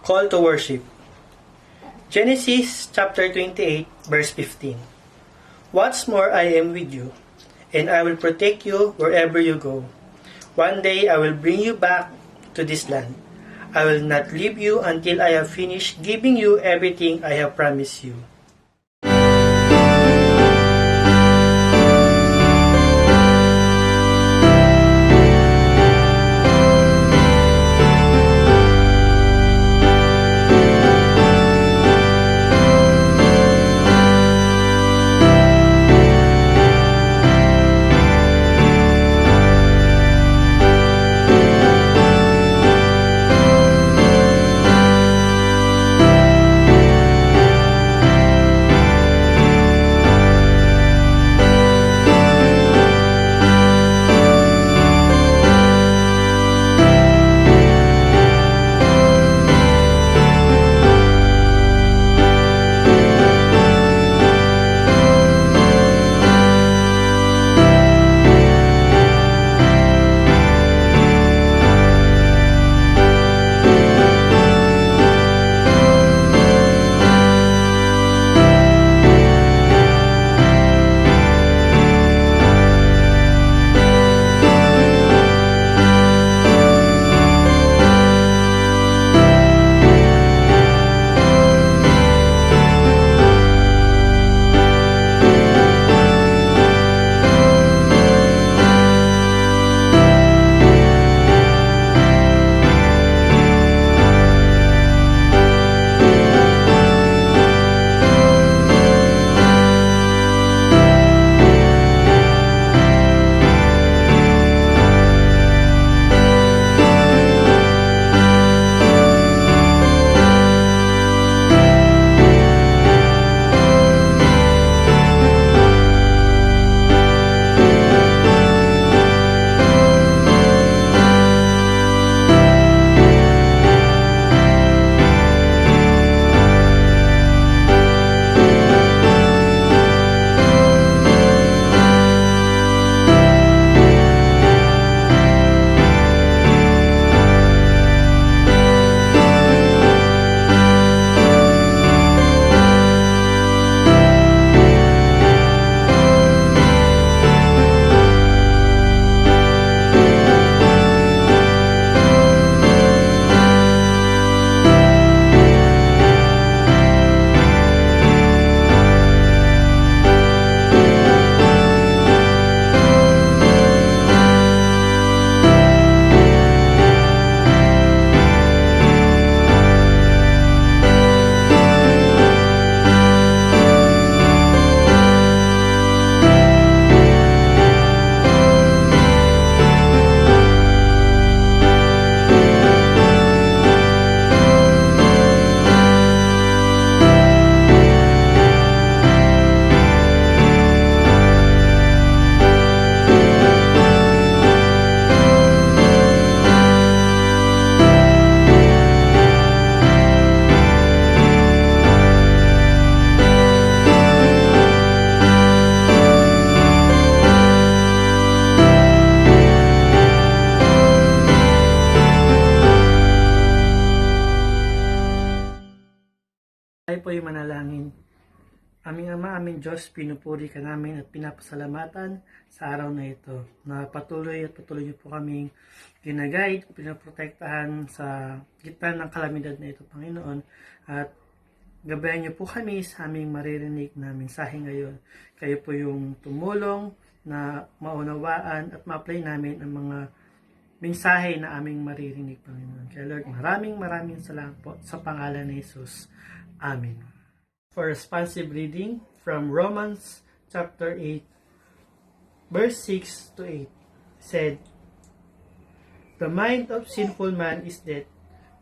Call to worship. Genesis chapter 28, verse 15. Once more I am with you, and I will protect you wherever you go. One day I will bring you back to this land. I will not leave you until I have finished giving you everything I have promised you. Tayo po yung manalangin. Aming Ama, aming Diyos, pinupuri ka namin at pinapasalamatan sa araw na ito. Na patuloy niyo po kaming ginaguide, pinaprotektahan sa gitna ng kalamidad na ito, Panginoon. At gabayan niyo po kami sa aming maririnig na mensahe ngayon. Kayo po yung tumulong na maunawaan at ma-apply namin ang mga mensahe na aming maririnig, Panginoon. Kaya Lord, maraming salamat po sa pangalan ni Jesus. Amen. For responsive reading from Romans chapter 8, verse 6 to 8, said, "The mind of sinful man is death,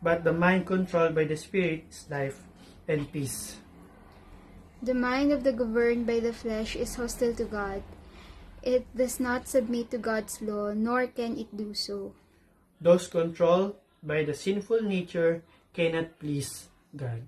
but the mind controlled by the Spirit is life and peace. The mind of the governed by the flesh is hostile to God. It does not submit to God's law, nor can it do so. Those controlled by the sinful nature cannot please God."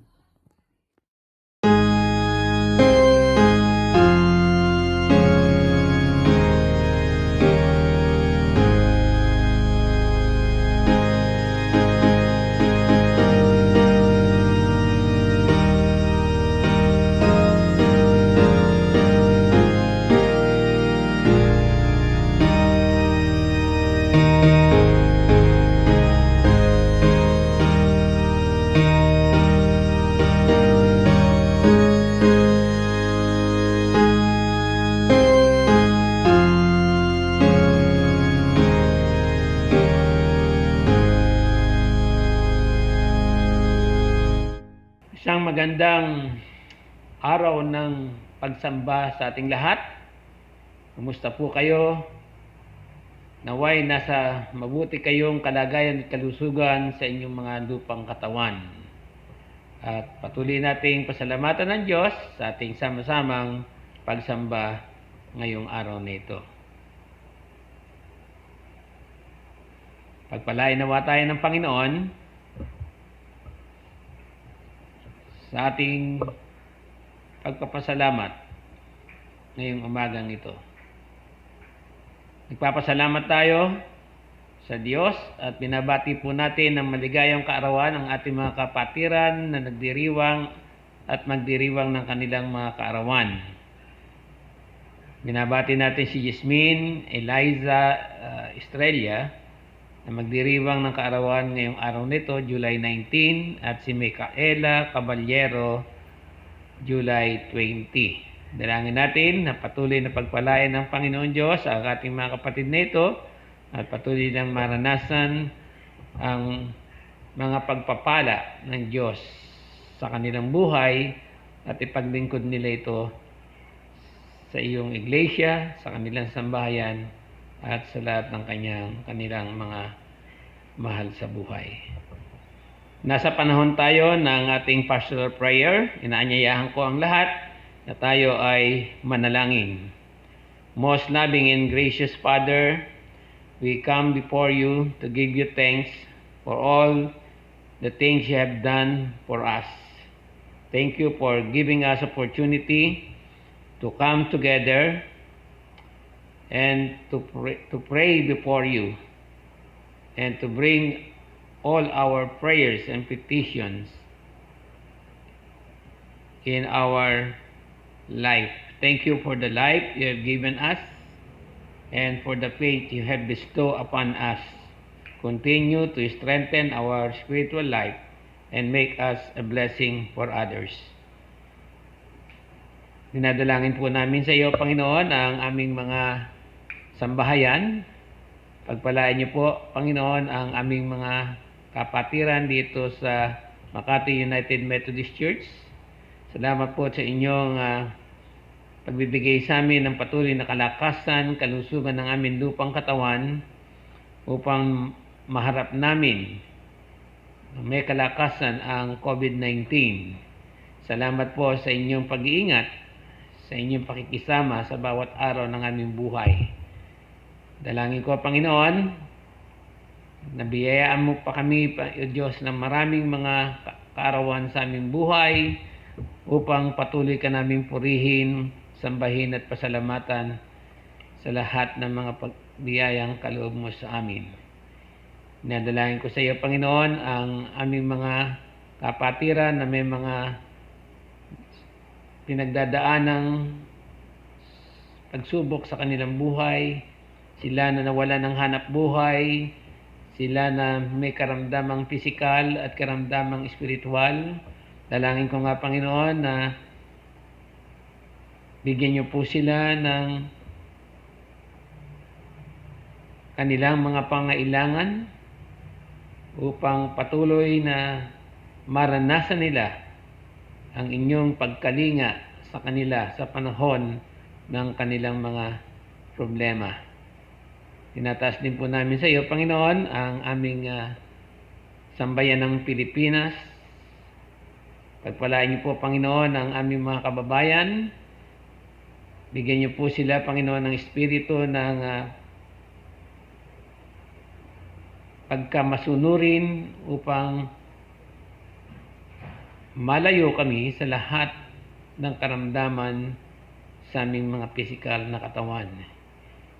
Isang magandang araw ng pagsamba sa ating lahat. Kumusta po kayo? Naway nasa mabuti kayong kalagayan at kalusugan sa inyong mga lupang katawan. At patuloy nating pasalamatan ng Diyos sa ating sama-samang pagsamba ngayong araw na ito. Pagpalain nawa tayo ng Panginoon sa ating pagpapasalamat ngayong umagang ito. Nagpapasalamat tayo sa Diyos at binabati po natin ng maligayang kaarawan ang ating mga kapatiran na nagdiriwang at magdiriwang ng kanilang mga kaarawan. Binabati natin si Yasmin, Eliza, Estrella na magdiriwang ng kaarawan ngayong araw nito, July 19, at si Micaela Caballero, July 20. Dalangin natin na patuloy na pagpalain ng Panginoon Diyos sa ating mga kapatid na ito at patuloy nang maranasan ang mga pagpapala ng Diyos sa kanilang buhay at ipaglingkod nila ito sa iyong iglesia, sa kanilang sambahayan at sa lahat ng kanilang mga mahal sa buhay. Nasa panahon tayo ng ating pastoral prayer. Inaanyayahan ko ang lahat na tayo ay manalangin. Most loving and gracious Father, we come before you to give you thanks for all the things you have done for us. Thank you for giving us opportunity to come together and to pray before you and to bring all our prayers and petitions in our life. Thank you for the life you have given us and for the faith you have bestowed upon us. Continue to strengthen our spiritual life and make us a blessing for others. Dinadalangin po namin sa iyo, Panginoon, ang aming mga sambahayan. Pagpalain niyo po, Panginoon, ang aming mga kapatiran dito sa Makati United Methodist Church. Salamat po sa inyong pagbibigay sa amin ng patuloy na kalakasan, kalusugan ng aming lupang katawan upang maharap namin may kalakasan ang COVID-19. Salamat po sa inyong pag-iingat, sa inyong pakikisama sa bawat araw ng aming buhay. Dalangin ko, Panginoon, nabiyayaan mo pa kami, O Diyos, ng maraming mga kaarawan sa aming buhay upang patuloy ka naming purihin, sambahin at pasalamatan sa lahat ng mga pagbiyayang kaloob mo sa amin. Nadalangin ko sa iyo, Panginoon, ang aming mga kapatiran na may mga pinagdadaanang pagsubok sa kanilang buhay, sila na nawala ng hanap buhay, sila na may karamdamang pisikal at karamdamang espiritual. Dalangin ko nga, Panginoon, na bigyan niyo po sila ng kanilang mga pangailangan upang patuloy na maranasan nila ang inyong pagkalinga sa kanila sa panahon ng kanilang mga problema. Tinataas din po namin sa iyo, Panginoon, ang aming sambayan ng Pilipinas. Pagpalain niyo po, Panginoon, ang aming mga kababayan. Bigyan niyo po sila, Panginoon, ng espiritu ng pagkamasunurin upang malayo kami sa lahat ng karamdaman sa aming mga pisikal na katawan.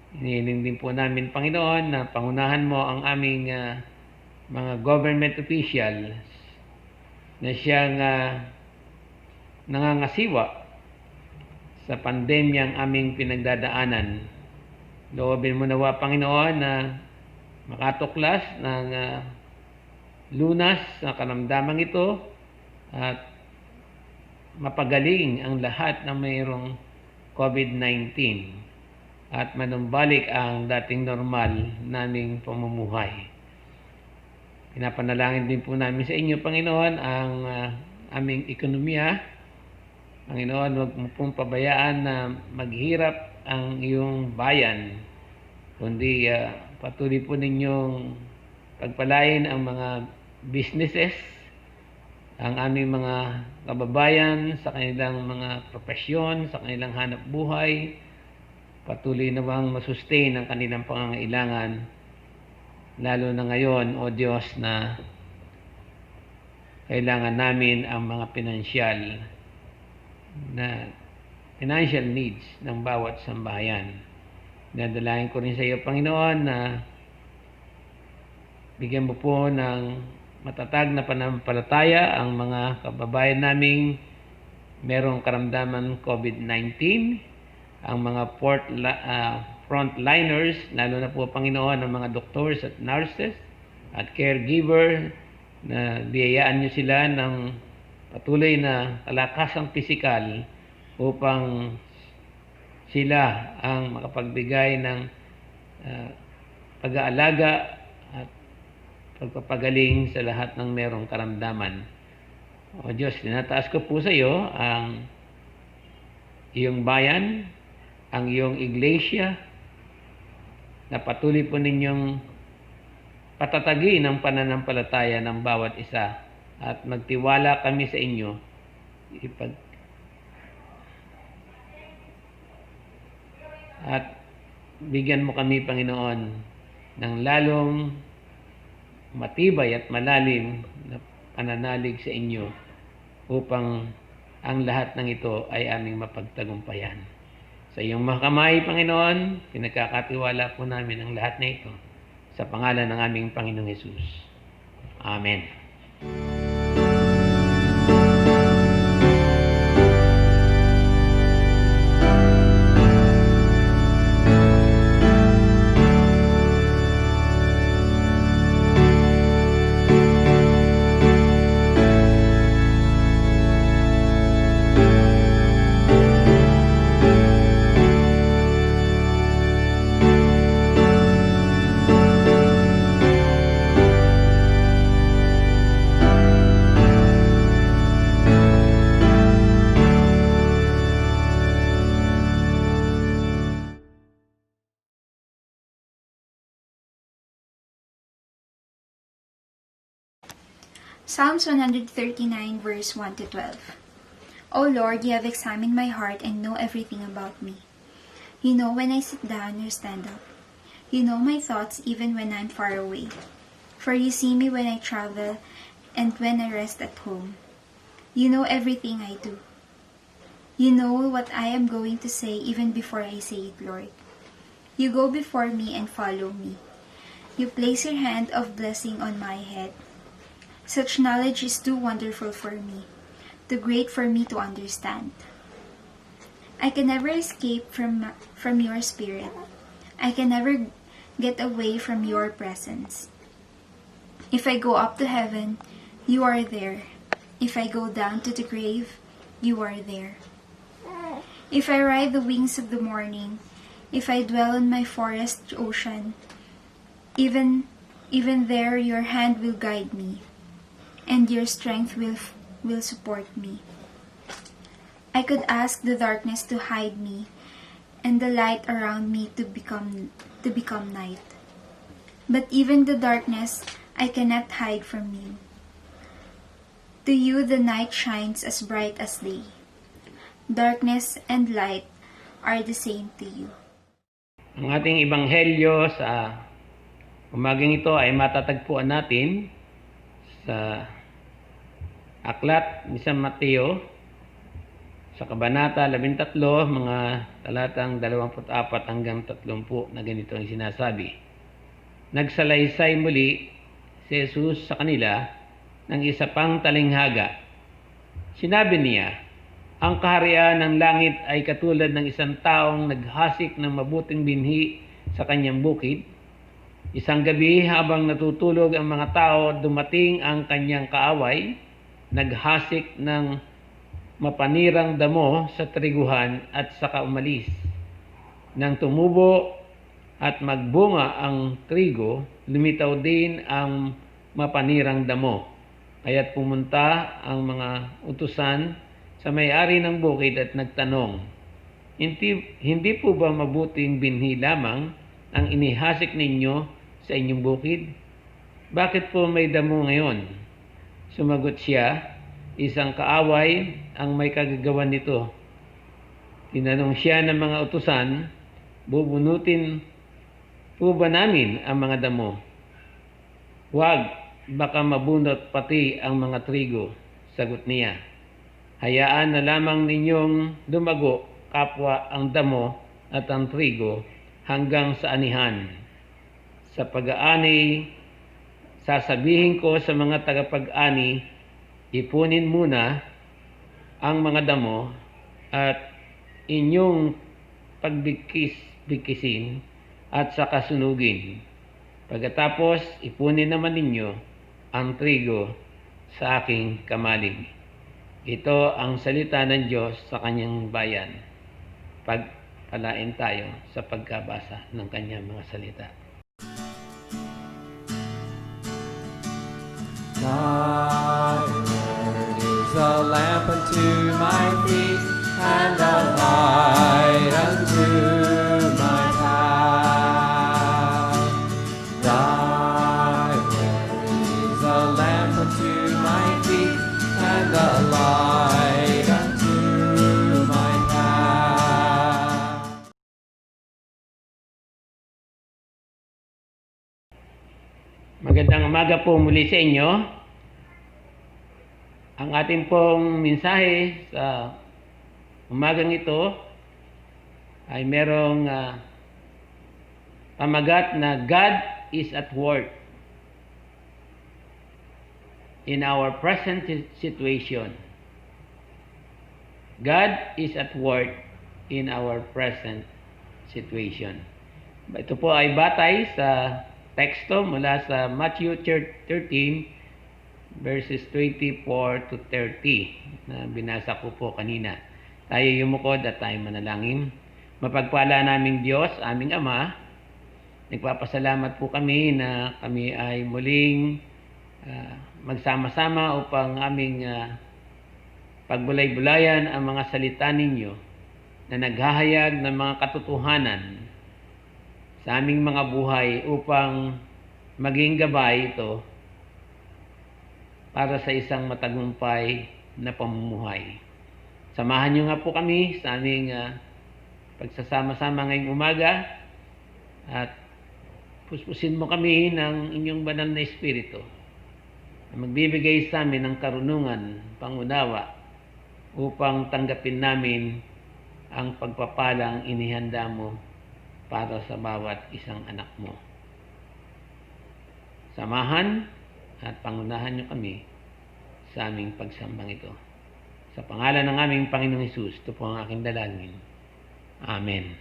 Hinihiling din po namin, Panginoon, na pangunahan mo ang aming mga government officials na siyang nangangasiwa sa pandemyang aming pinagdadaanan. Loobin mo nawa, Panginoon, na makatuklas ng lunas sa karamdamang ito at mapagaling ang lahat na mayroong COVID-19 at manumbalik ang dating normal naming pamumuhay. Pinapanalangin din po namin sa inyo, Panginoon, ang aming ekonomiya. Panginoon, huwag mo pong pabayaan na maghirap ang iyong bayan, kundi patuloy po ninyong pagpalain ang mga businesses, ang aming mga kababayan sa kanilang mga profesyon, sa kanilang hanap buhay. Patuloy na bang masustain ang kanilang pangangailangan, lalo na ngayon, O Diyos, na kailangan namin ang mga financial needs ng bawat sambahayan. Dadalangin ko rin sa iyo, Panginoon, na bigyan mo po ng matatag na pananampalataya ang mga kababayan naming merong karamdaman COVID-19, ang mga frontliners, lalo na po, Panginoon, ang mga doctors at nurses at caregiver, na biyayaan niyo sila ng patuloy na kalakasang pisikal upang sila ang makapagbigay ng pag-aalaga at pagpapagaling sa lahat ng merong karamdaman. O Diyos, tinataas ko po sa iyo ang iyong bayan, ang iyong iglesia, na patuloy po ninyong patatagin ang pananampalataya ng bawat isa at magtiwala kami sa inyo. At bigyan mo kami, Panginoon, ng lalong matibay at malalim na pananalig sa inyo upang ang lahat ng ito ay aming mapagtagumpayan. Sa iyong mga kamay, Panginoon, pinagkakatiwala po namin ang lahat na ito sa pangalan ng aming Panginoong Hesus. Amen. Psalms 139, verse 1 to 12. O Lord, you have examined my heart and know everything about me. You know when I sit down or stand up. You know my thoughts even when I'm far away. For you see me when I travel and when I rest at home. You know everything I do. You know what I am going to say even before I say it, Lord. You go before me and follow me. You place your hand of blessing on my head. Such knowledge is too wonderful for me, too great for me to understand. I can never escape from your spirit. I can never get away from your presence. If I go up to heaven, you are there. If I go down to the grave, you are there. If I ride the wings of the morning, if I dwell in my forest ocean, even there your hand will guide me, and your strength will support me. I could ask the darkness to hide me, and the light around me to become night. But even the darkness I cannot hide from you. To you the night shines as bright as day. Darkness and light are the same to you. Ang ating ebanghelyo sa umagang ito ay matatagpuan natin sa aklat ni San Mateo sa kabanata 13, mga talatang 24 hanggang 30 na ganito ang sinasabi. Nagsalaysay muli si Jesus sa kanila ng isa pang talinghaga. Sinabi niya, ang kaharian ng langit ay katulad ng isang taong naghasik ng mabuting binhi sa kanyang bukid. Isang gabi habang natutulog ang mga tao, dumating ang kanyang kaaway, naghasik ng mapanirang damo sa triguhan at saka umalis. Nang tumubo at magbunga ang trigo, lumitaw din ang mapanirang damo. Kaya't pumunta ang mga utusan sa may-ari ng bukid at nagtanong, hindi po ba mabuting binhi lamang ang inihasik ninyo sa inyong bukid? Bakit po may damo ngayon? Sumagot siya, isang kaaway ang may kagagawan nito. Tinanong siya ng mga utusan, bubunutin po ba namin ang mga damo? Huwag, baka mabunot pati ang mga trigo. Sagot niya, hayaan na lamang ninyong dumago kapwa ang damo at ang trigo hanggang sa anihan. Sa pag-aani, sasabihin ko sa mga tagapag-ani, ipunin muna ang mga damo at inyong pagbigkisin at saka sunugin. Pagkatapos, ipunin naman ninyo ang trigo sa aking kamalig. Ito ang salita ng Diyos sa kanyang bayan. Pagpalain tayo sa pagkabasa ng kanyang mga salita. Thy word is a lamp unto my feet and a light unto my path. Thy word is a lamp unto my feet and a light unto my path. Magandang umaga po muli sa inyo. Ang ating pong mensahe sa umagang ito ay merong pamagat na God is at work in our present situation. God is at work in our present situation. Ito po ay batay sa teksto mula sa Matthew 13 verses 24 to 30 na binasa ko po kanina. Tayo yumukod at tayo manalangin. Mapagpala naming Diyos, aming Ama, nagpapasalamat po kami na kami ay muling magsama-sama upang aming pagbulay-bulayan ang mga salita ninyo na naghahayag ng mga katotohanan sa aming mga buhay upang maging gabay ito para sa isang matagumpay na pamumuhay. Samahan niyo nga po kami sa aming pagsasama-sama ngayong umaga at puspusin mo kami ng inyong banal na espiritu na magbibigay sa amin ng karunungan, pangunawa upang tanggapin namin ang pagpapalang inihanda mo para sa bawat isang anak mo. Samahan at pangunahan niyo kami sa aming pagsambang ito. Sa pangalan ng aming Panginoong Hesus, ito po ang aking dalangin. Amen.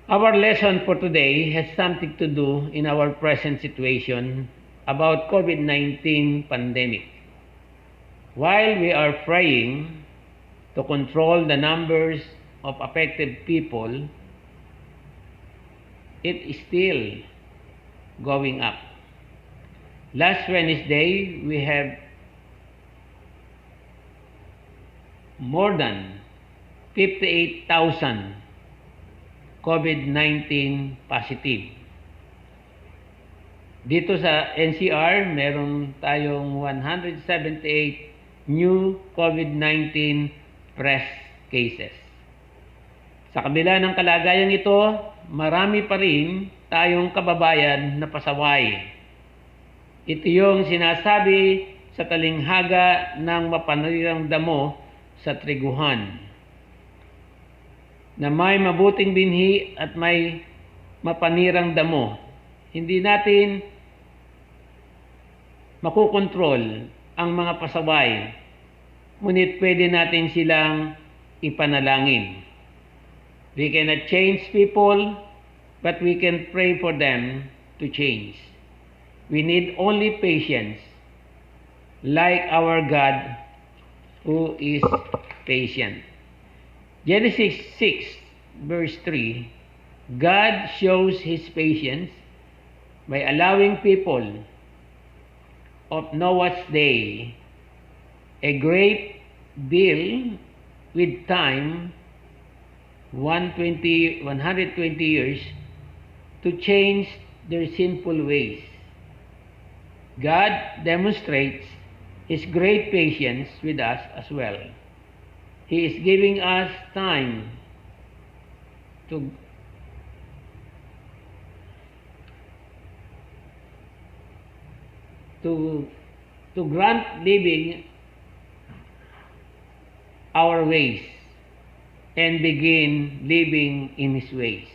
Our lesson for today has something to do in our present situation about COVID-19 pandemic. While we are praying to control the numbers of affected people, it is still going up. Last Wednesday, we have more than 58,000 COVID-19 positive. Dito sa NCR, meron tayong 178 new COVID-19 fresh cases. Sa kabila ng kalagayang ito, marami pa rin tayong kababayan na pasaway. Ito yung sinasabi sa talinghaga ng mapanirang damo sa triguhan, na may mabuting binhi at may mapanirang damo. Hindi natin makukontrol ang mga pasaway, ngunit pwede natin silang ipanalangin. We cannot change people, but we can pray for them to change. We need only patience, like our God who is patient. Genesis 6 verse 3, God shows His patience by allowing people of Noah's day, a great deal with time, 120 years, to change their sinful ways. God demonstrates His great patience with us as well. He is giving us time to grant living our ways and begin living in His ways.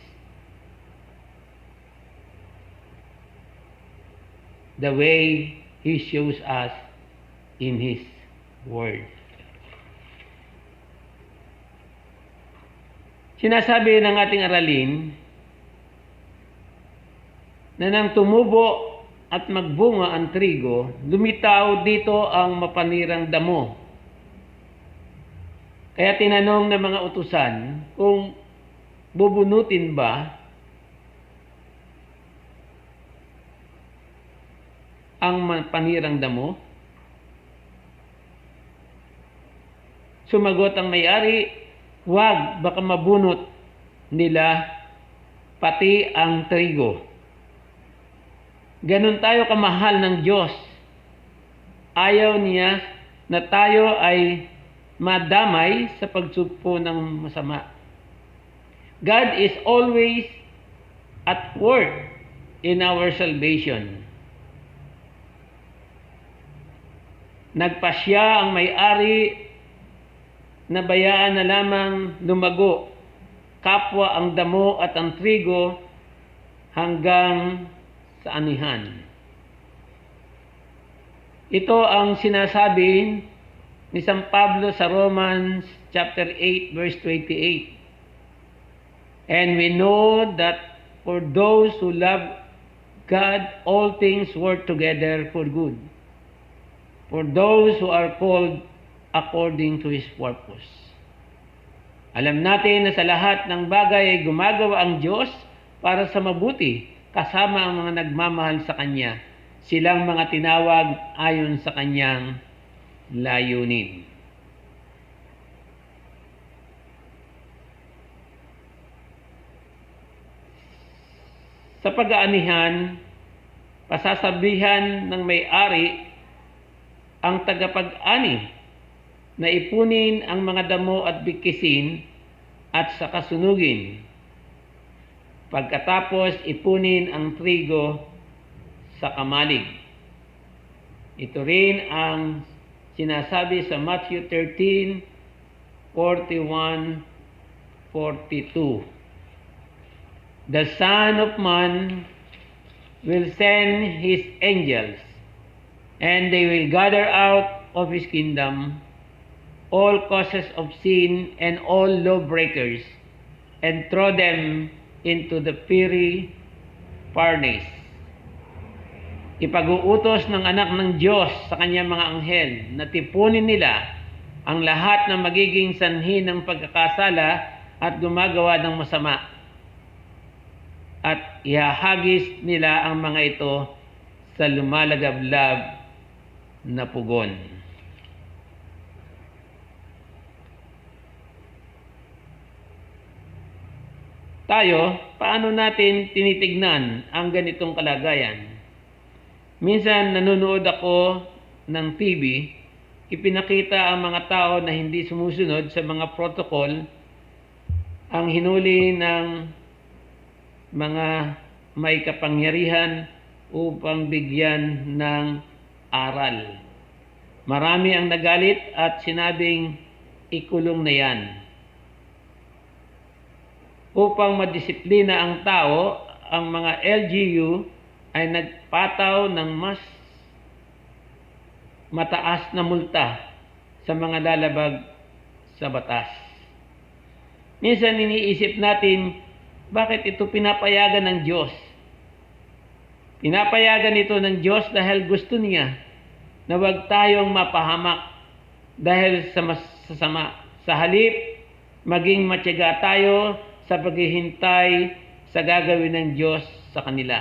The way He shows us in His Word. Sinasabi ng ating aralin na nang tumubo at magbunga ang trigo, lumitaw dito ang mapanirang damo. Kaya tinanong ng mga utusan kung bubunutin ba ang panirang damo. Sumagot ang may-ari, "Huwag, baka mabunot nila pati ang trigo." Ganun tayo kamahal ng Diyos. Ayaw niya na tayo ay madamay sa pagsugpo ng masama. God is always at work in our salvation. Nagpasya ang may-ari na bayaan na lamang lumago, kapwa ang damo at ang trigo hanggang sa anihan. Ito ang sinasabi ni San Pablo sa Romans chapter 8 verse 28. And we know that for those who love God, all things work together for good, for those who are called according to His purpose. Alam natin na sa lahat ng bagay ay gumagawa ang Diyos para sa mabuti, kasama ang mga nagmamahal sa Kanya, silang mga tinawag ayon sa Kanyang layunin. Sa pag-aanihan, pasasabihan ng may-ari ang tagapag-ani na ipunin ang mga damo at bigkisin at saka sunugin. Pagkatapos ipunin ang trigo sa kamalig. Ito rin ang sinasabi sa Matthew 13:41-42. The Son of Man will send His angels, and they will gather out of His kingdom all causes of sin and all lawbreakers, and throw them into the fiery furnace. Ipag-uutos ng anak ng Diyos sa kanyang mga anghel na tipunin nila ang lahat ng magiging sanhi ng pagkakasala at gumagawa ng masama, at ihahagis nila ang mga ito sa lumalagablab na pugon. Tayo, paano natin tinitignan ang ganitong kalagayan? Minsan nanonood ako ng TV, ipinakita ang mga tao na hindi sumusunod sa mga protocol, ang hinuli ng mga may kapangyarihan upang bigyan ng aral. Marami ang nagalit at sinabing ikulong na yan. Upang madisiplina ang tao, ang mga LGU ay nagpataw ng mas mataas na multa sa mga lalabag sa batas. Minsan iniisip natin, bakit ito pinapayagan ng Diyos? Pinapayagan ito ng Diyos dahil gusto niya na huwag tayong mapahamak dahil sa masasama. Sa halip, maging matyaga tayo sa paghihintay sa gagawin ng Diyos sa kanila.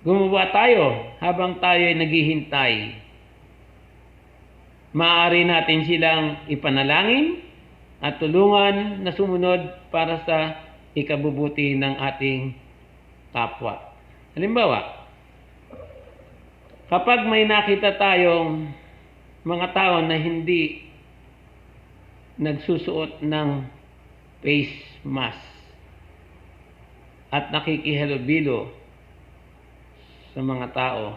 gumawa tayo habang tayo ay naghihintay. Maaari natin silang ipanalangin at tulungan na sumunod para sa ikabubuti ng ating kapwa. Halimbawa, kapag may nakita tayong mga tao na hindi nagsusuot ng face mask at nakikihalubilo sa mga tao,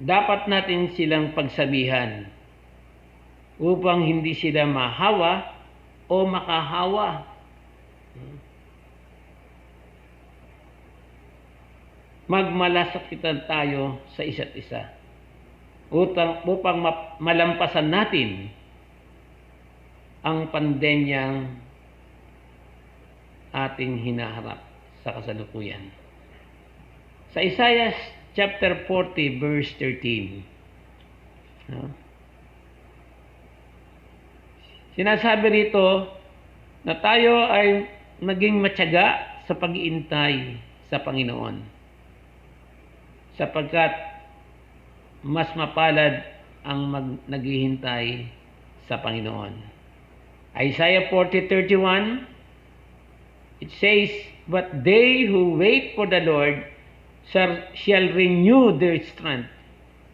dapat natin silang pagsabihan upang hindi sila mahawa o makahawa. Magmalasakitan tayo sa isa't isa upang malampasan natin ang pandemyang ating hinaharap sa kasalukuyan. Sa Isaiah chapter 40 verse 13, sinasabi rito na tayo ay maging matyaga sa pag-iintay sa Panginoon, sapagkat mas mapalad ang naghihintay sa Panginoon. Isaiah 40:31, it says, "But they who wait for the Lord shall renew their strength.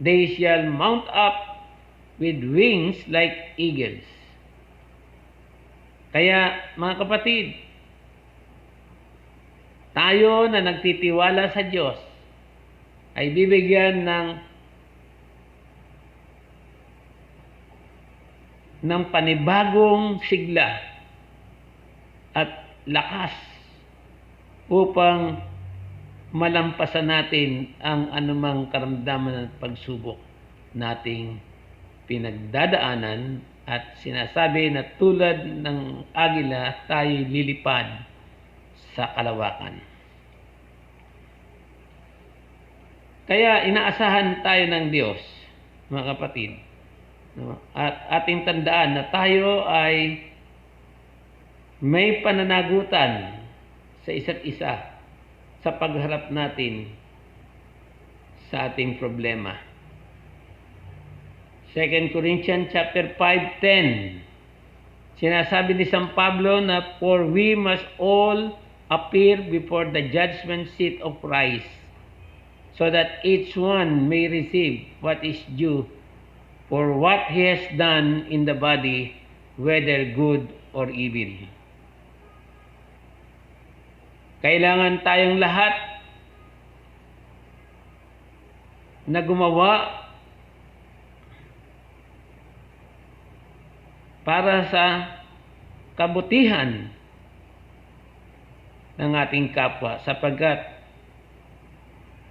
They shall mount up with wings like eagles." Kaya, mga kapatid, tayo na nagtitiwala sa Diyos ay bibigyan ng panibagong sigla at lakas upang malampasan natin ang anumang karamdaman at pagsubok nating pinagdadaanan, at sinasabi na tulad ng agila tayo lilipad sa kalawakan. Kaya inaasahan tayo ng Diyos, mga kapatid, at ating tandaan na tayo ay may pananagutan sa isa't isa sa pagharap natin sa ating problema. 2 Corinthians chapter 5:10, sinasabi ni San Pablo na, "For we must all appear before the judgment seat of Christ, so that each one may receive what is due for what he has done in the body, whether good or evil." Kailangan tayong lahat na gumawa para sa kabutihan ng ating kapwa, sapagkat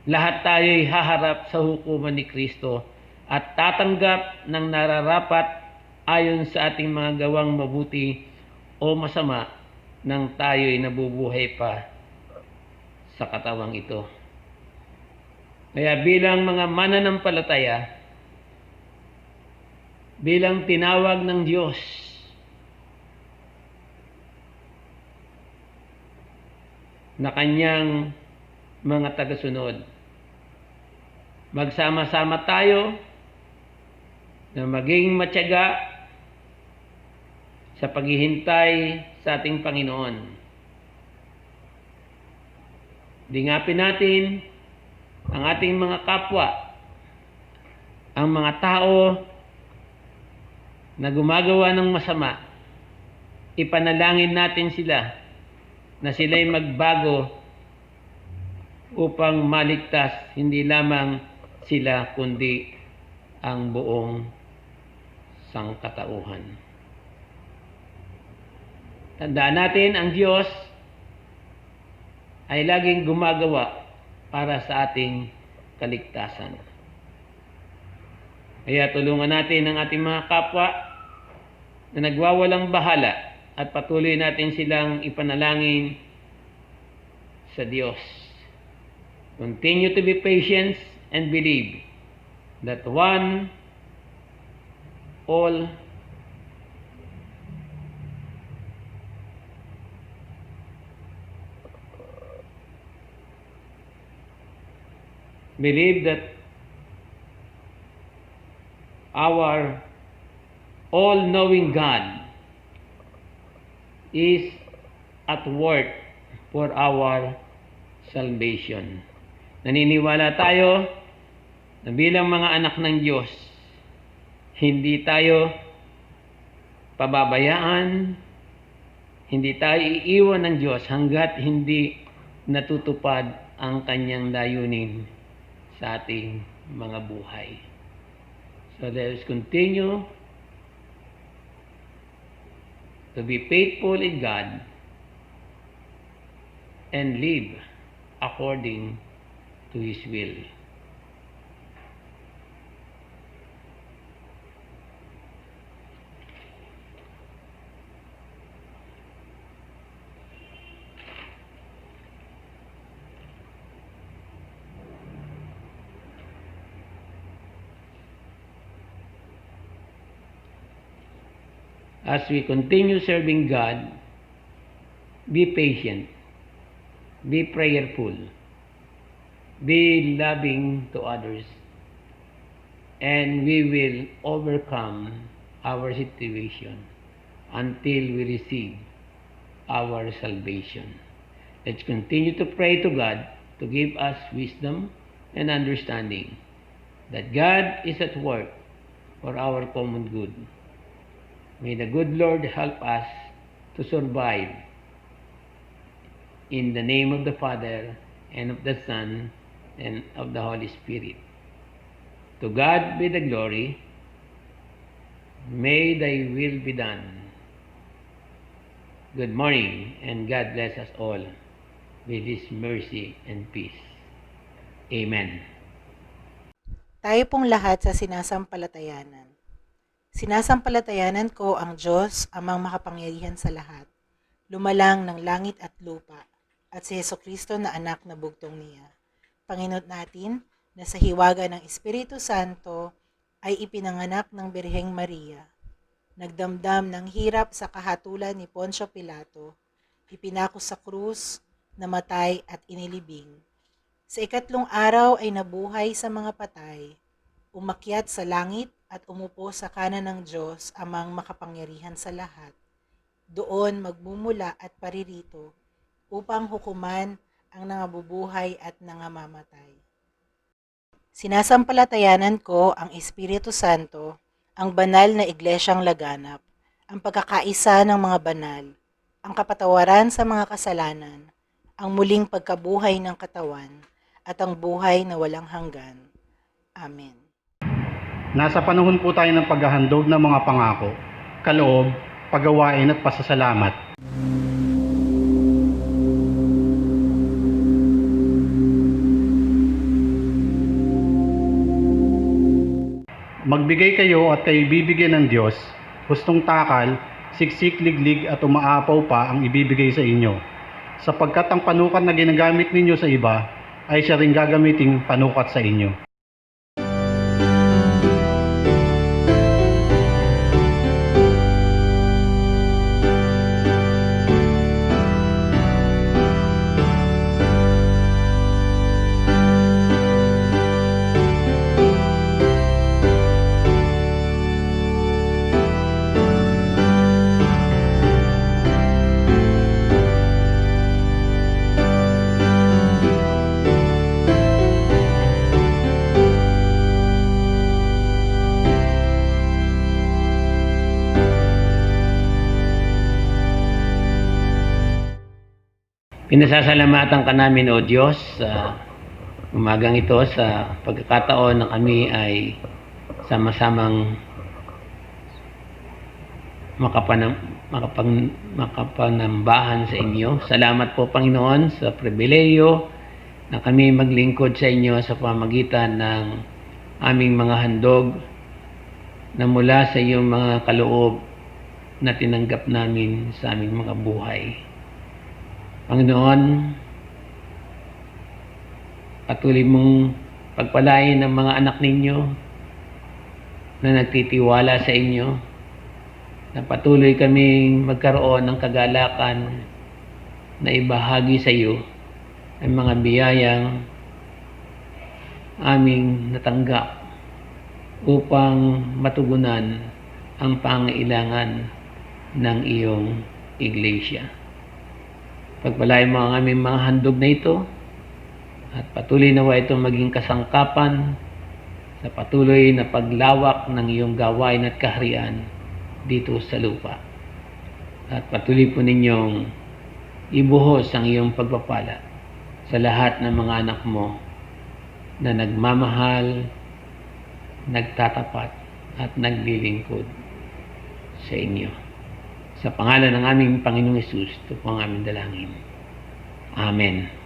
lahat tayo'y haharap sa hukuman ni Kristo at tatanggap ng nararapat ayon sa ating mga gawang mabuti o masama nang tayo'y nabubuhay pa sa katawang ito. Kaya bilang mga mananampalataya, bilang tinawag ng Diyos, na kanyang mga tagasunod, magsama-sama tayo na maging matyaga sa paghihintay sa ating Panginoon. Dingapin natin ang ating mga kapwa, ang mga tao na gumagawa ng masama. Ipanalangin natin sila na sila'y magbago upang maligtas hindi lamang sila kundi ang buong sangkatauhan. Tandaan natin, ang Diyos ay laging gumagawa para sa ating kaligtasan. Kaya tulungan natin ang ating mga kapwa na nagwawalang bahala at patuloy natin silang ipanalangin sa Diyos. Continue to be patient and believe that believe that our all-knowing God is at work for our salvation. Naniniwala tayo na bilang mga anak ng Diyos, hindi tayo pababayaan, hindi tayo iiwan ng Diyos hanggat hindi natutupad ang kanyang layunin sa ating mga buhay. So let us continue to be faithful in God and live according to His will. As we continue serving God, be patient, be prayerful, be loving to others, and we will overcome our situation until we receive our salvation. Let's continue to pray to God to give us wisdom and understanding that God is at work for our common good. May the good Lord help us to survive. In the name of the Father, and of the Son, and of the Holy Spirit. To God be the glory. May thy will be done. Good morning, and God bless us all with His mercy and peace. Amen. Tayo pong lahat sa sinasampalatayanan. Sinasampalatayanan ko ang Diyos, amang makapangyarihan sa lahat, lumalang ng langit at lupa, at si Jesucristo na anak na bugtong niya. Panginoon natin, na sa hiwaga ng Espiritu Santo, ay ipinanganak ng Birheng Maria. Nagdamdam ng hirap sa kahatulan ni Poncio Pilato, ipinako sa krus, namatay at inilibing. Sa ikatlong araw ay nabuhay sa mga patay, umakyat sa langit at umupo sa kanan ng Diyos, amang makapangyarihan sa lahat. Doon magmumula at paririto upang hukuman ang nangabubuhay at nangamamatay. Sinasampalatayanan ko ang Espiritu Santo, ang banal na iglesyang laganap, ang pagkakaisa ng mga banal, ang kapatawaran sa mga kasalanan, ang muling pagkabuhay ng katawan, at ang buhay na walang hanggan. Amen. Nasa panahon po tayo ng paghahandog ng mga pangako, kaloob, paggawain at pasasalamat. Magbigay kayo at kayo bibigyan ng Diyos, hustong takal, siksik, liglig at umaapaw pa ang ibibigay sa inyo. Sapagkat ang panukat na ginagamit ninyo sa iba ay siya ring gagamiting panukat sa inyo. Pinasasalamatan ka namin, O Diyos, sa umagang ito, sa pagkakataon na kami ay sama-samang makapanambahan sa inyo. Salamat po, Panginoon, sa pribileyo na kami maglingkod sa inyo sa pamagitan ng aming mga handog na mula sa iyong mga kaloob na tinanggap namin sa aming mga buhay. Panginoon, patuloy mong pagpalain ng mga anak ninyo na nagtitiwala sa inyo, na patuloy kaming magkaroon ng kagalakan na ibahagi sa iyo ang mga biyayang aming natanggap upang matugunan ang pangailangan ng iyong iglesia. Pagpalain mo ang aming mga handog na ito at patuloy nawa ito maging kasangkapan sa patuloy na paglawak ng iyong gawain at kaharian dito sa lupa. At patuloy po ninyong ibuhos ang iyong pagpapala sa lahat ng mga anak mo na nagmamahal, nagtatapat at naglilingkod sa inyo. Sa pangalan ng aming Panginoong Hesus, ito po ang aming dalangin. Amen.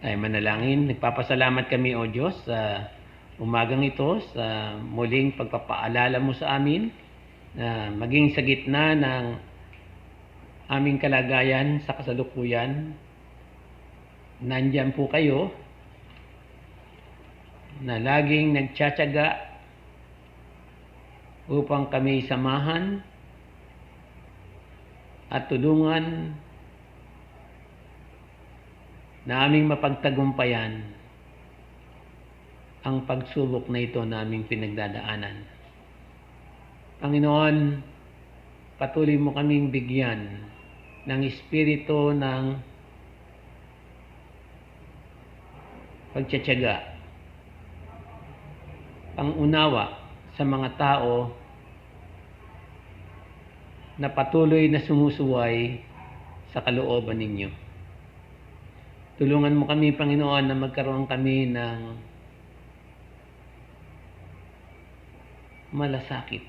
Ay manalangin. Nagpapasalamat kami, O Diyos, sa umagang ito, sa muling pagpapaalala mo sa amin na maging sa gitna ng aming kalagayan sa kasalukuyan, nandyan po kayo na laging nagtsatsaga upang kami samahan at tulungan na aming mapagtagumpayan ang pagsubok na ito na aming pinagdadaanan. Panginoon, patuloy mo kaming bigyan ng espiritu ng pagtsatsaga, pangunawa sa mga tao na patuloy na sumusuway sa kalooban ninyo. Tulungan mo kami, Panginoon, na magkaroon kami ng malasakit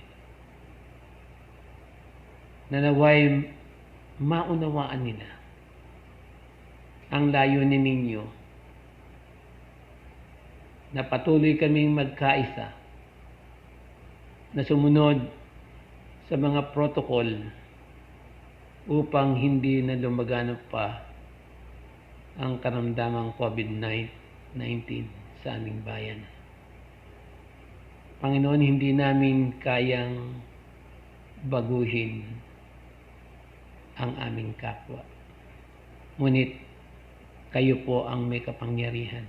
na naway maunawaan nila ang layunin ninyo na patuloy kaming magkaisa na sumunod sa mga protocol upang hindi na lumaganap pa ang karamdamang COVID-19 sa aming bayan. Panginoon, hindi namin kayang baguhin ang aming kapwa. Ngunit kayo po ang may kapangyarihan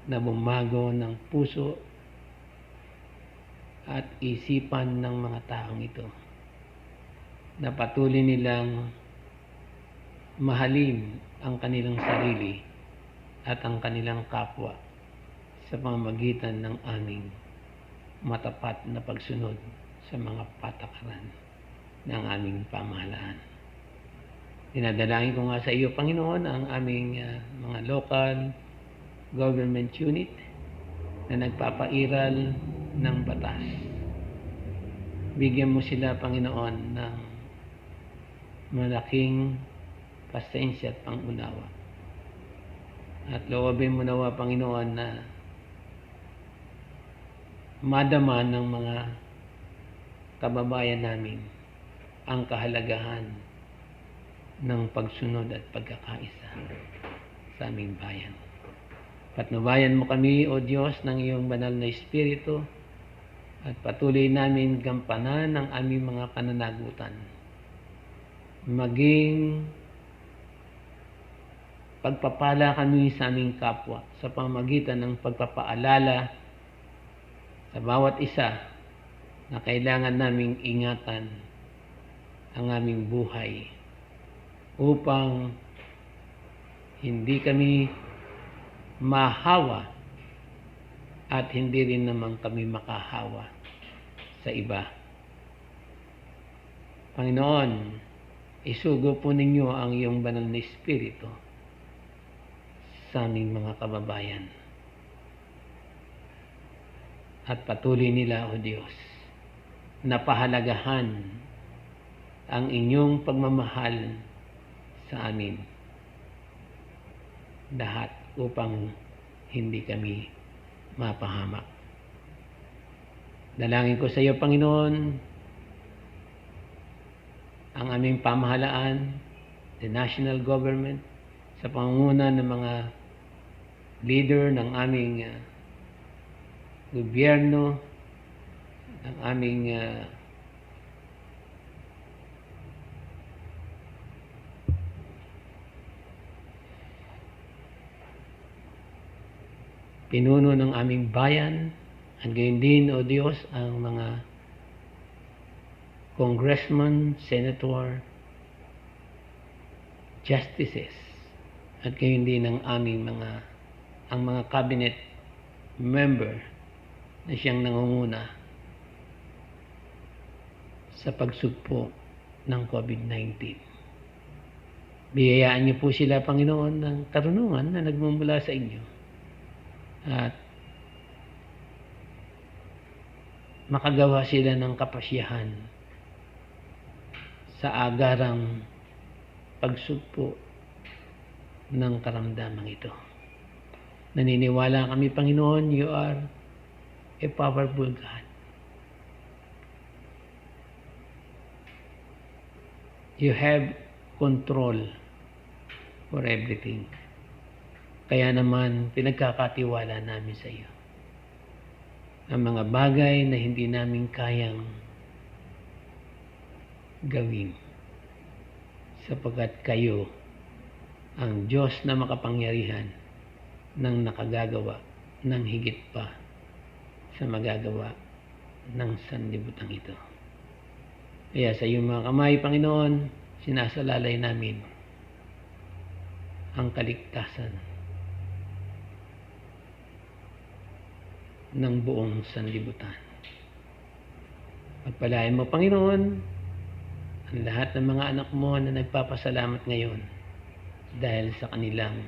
na bumago ng puso at isipan ng mga taong ito, na patuloy nilang mahalin ang kanilang sarili at ang kanilang kapwa sa pamamagitan ng aming matapat na pagsunod sa mga patakaran ng aming pamahalaan. Dinadalangin ko nga sa iyo, Panginoon, ang aming mga local government unit na nagpapairal ng batas. Bigyan mo sila, Panginoon, ng malaking pasensya at pangunawa. At loobin mo nawa, Panginoon, na madama ng mga kababayan namin ang kahalagahan ng pagsunod at pagkakaisa sa aming bayan. Patnubayan mo kami, O Diyos, ng iyong banal na Espiritu at patuloy namin gampanan ang aming mga pananagutan. Maging pagpapala kami sa aming kapwa sa pamamagitan ng pagpapaalala sa bawat isa na kailangan naming ingatan ang aming buhay upang hindi kami mahawa at hindi rin naman kami makahawa sa iba. Panginoon, isugo po ninyo ang iyong banal na Espiritu sa aming mga kababayan. At patuloy nila, O Diyos, na pahalagahan ang inyong pagmamahal sa amin. Lahat upang hindi kami mapahamak. Dalangin ko sa iyo, Panginoon, ang aming pamahalaan, the national government, sa pangunguna ng mga leader ng aming gobyerno, ng aming pinuno ng aming bayan, at gayon din, O Diyos, ang mga congressman, senator, justices, at gayon din ang aming mga cabinet member na siyang nangunguna sa pagsugpo ng COVID-19. Biyayaan niyo po sila, Panginoon, ng karunungan na nagmumula sa inyo. At makagawa sila ng kapasyahan sa agarang pagsugpo ng karamdamang ito. Naniniwala kami, Panginoon, you are a powerful God. You have control for everything. Kaya naman, pinagkakatiwala namin sa iyo ang mga bagay na hindi namin kayang gawin, sapagkat kayo ang Diyos na makapangyarihan ng nakagagawa ng higit pa sa magagawa ng sanlibutan ito. Kaya sa iyong mga kamay, Panginoon, sinasalalay namin ang kaligtasan ng buong sanlibutan. Pagpalain mo, Panginoon, ang lahat ng mga anak mo na nagpapasalamat ngayon dahil sa kanilang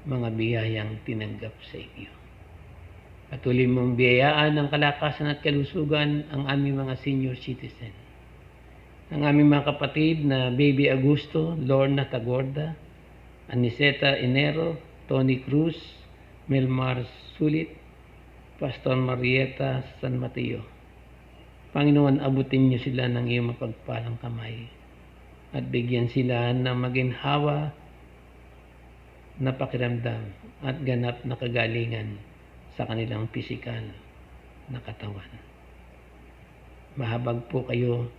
mga biyayang tinanggap sa iyo. Patuloy mong biyayaan ng kalakasan at kalusugan ang aming mga senior citizen. Ang aming mga kapatid na Baby Augusto, Lorna Tagorda, Aniseta Enero, Tony Cruz, Melmar Sulit, Pastor Marieta San Mateo. Panginoon, abutin niyo sila ng iyong mapagpalang kamay at bigyan sila ng maginhawa na pakiramdam at ganap na kagalingan sa kanilang pisikal na katawan. Mahabag po kayo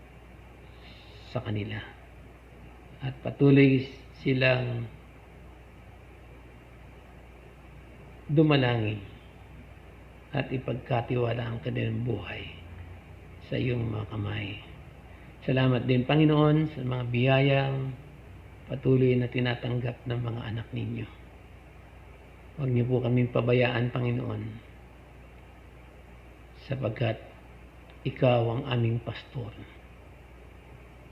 sa kanila at patuloy silang dumalangin at ipagkatiwala ang kanilang buhay sa iyong mga kamay. Salamat din, Panginoon, sa mga biyayang patuloy na tinatanggap ng mga anak ninyo. Huwag niyo po kaming pabayaan, Panginoon, sapagkat ikaw ang aming pastor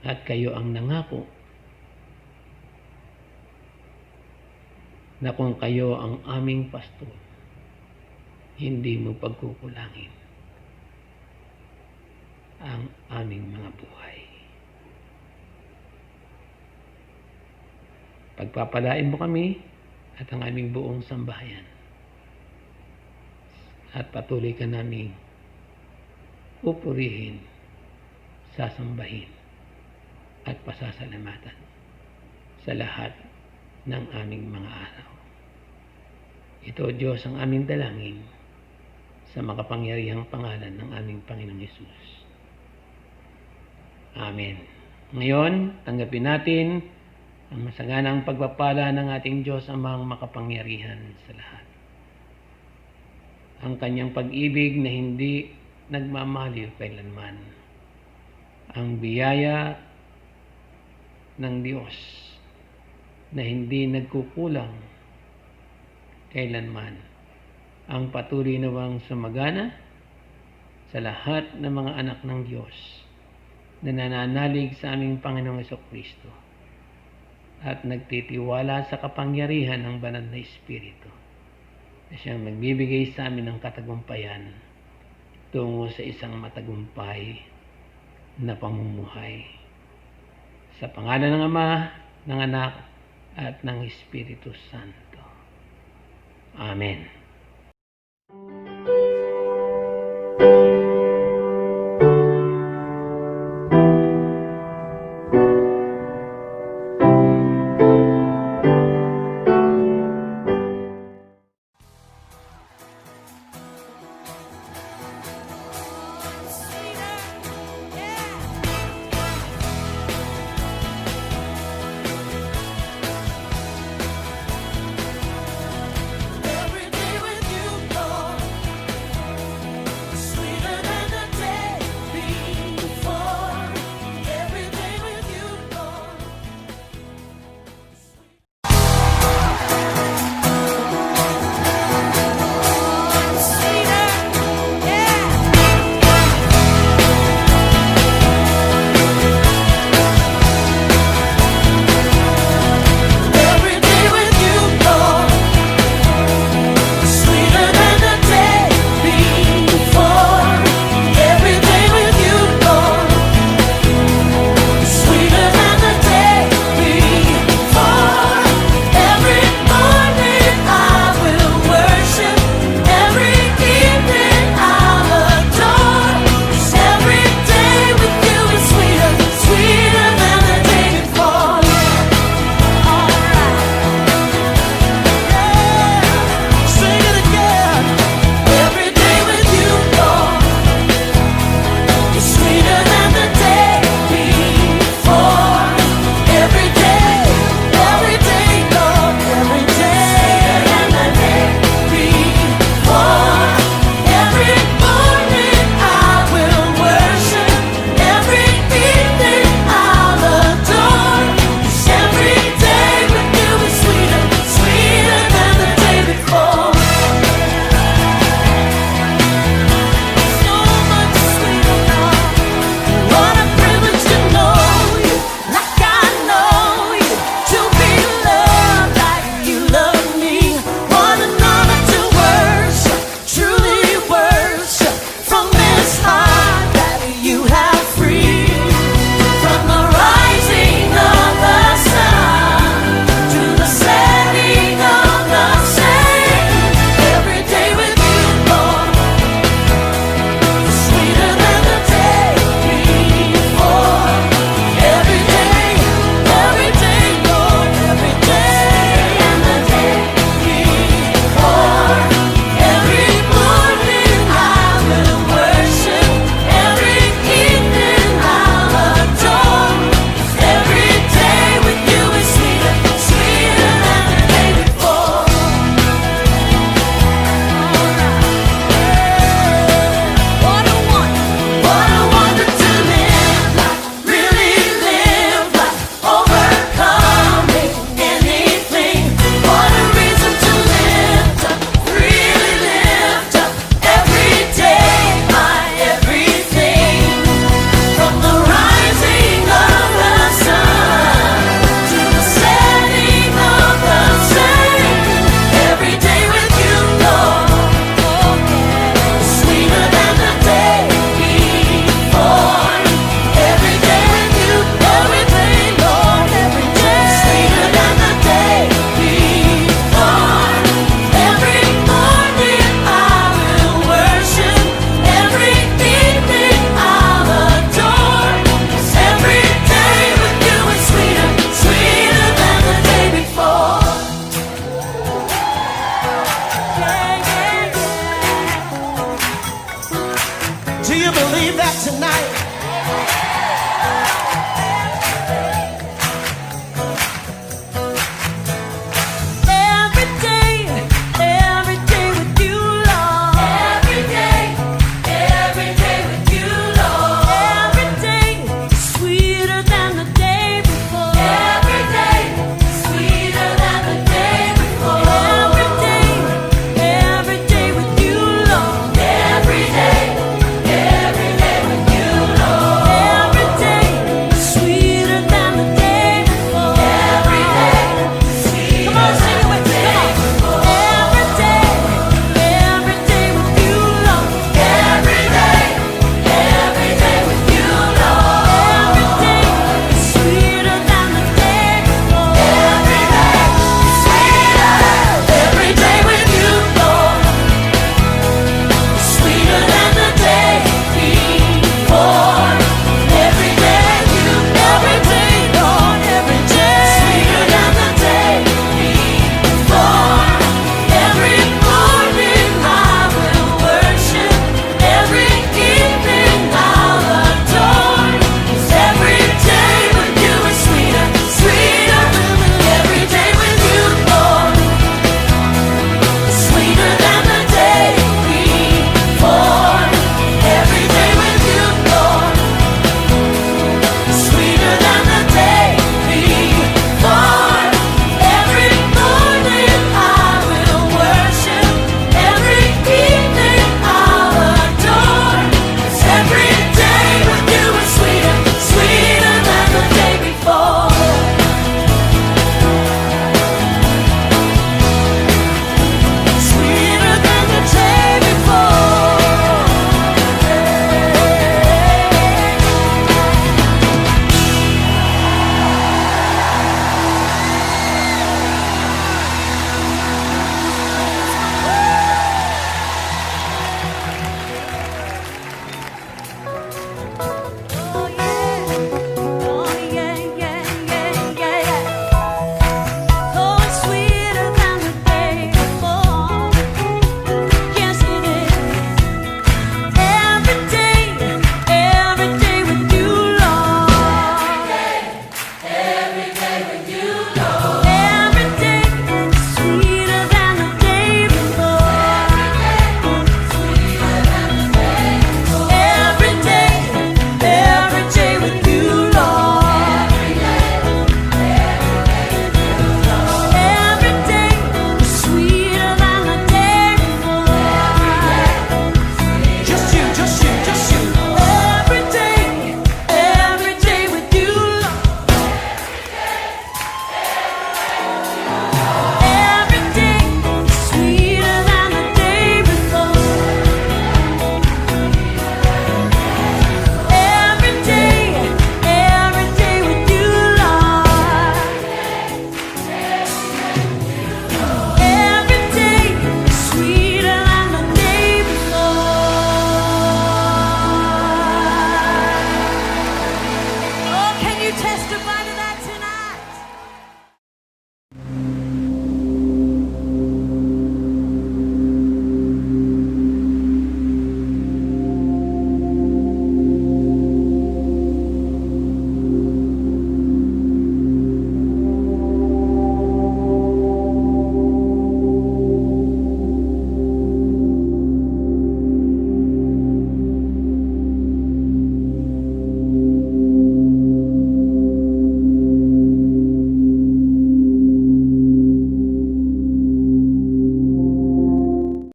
at kayo ang nangako na kung kayo ang aming pastor, hindi mo pagkukulangin ang aming mga buhay. Pagpapalain mo kami at ang aming buong sambahayan. At patuloy ka naming pupurihin, sasambahin, at pasasalamatan sa lahat ng aming mga araw. Ito, Diyos, ang aming dalangin sa makapangyarihang pangalan ng aming Panginoong Yesus. Amen. Ngayon, tanggapin natin ang masaganang pagpapala ng ating Diyos Amang makapangyarihan sa lahat. Ang kanyang pag-ibig na hindi nagmamaliw kailanman. Ang biyaya ng Diyos na hindi nagkukulang kailanman. Ang patuloy nawang sumagana sa lahat ng mga anak ng Diyos na nananalig sa aming Panginoong Jesucristo at nagtitiwala sa kapangyarihan ng Banal na Espiritu na siyang nagbibigay sa amin ng katagumpayan tungo sa isang matagumpay na pamumuhay. Sa pangalan ng Ama, ng Anak, at ng Espiritu Santo. Amen.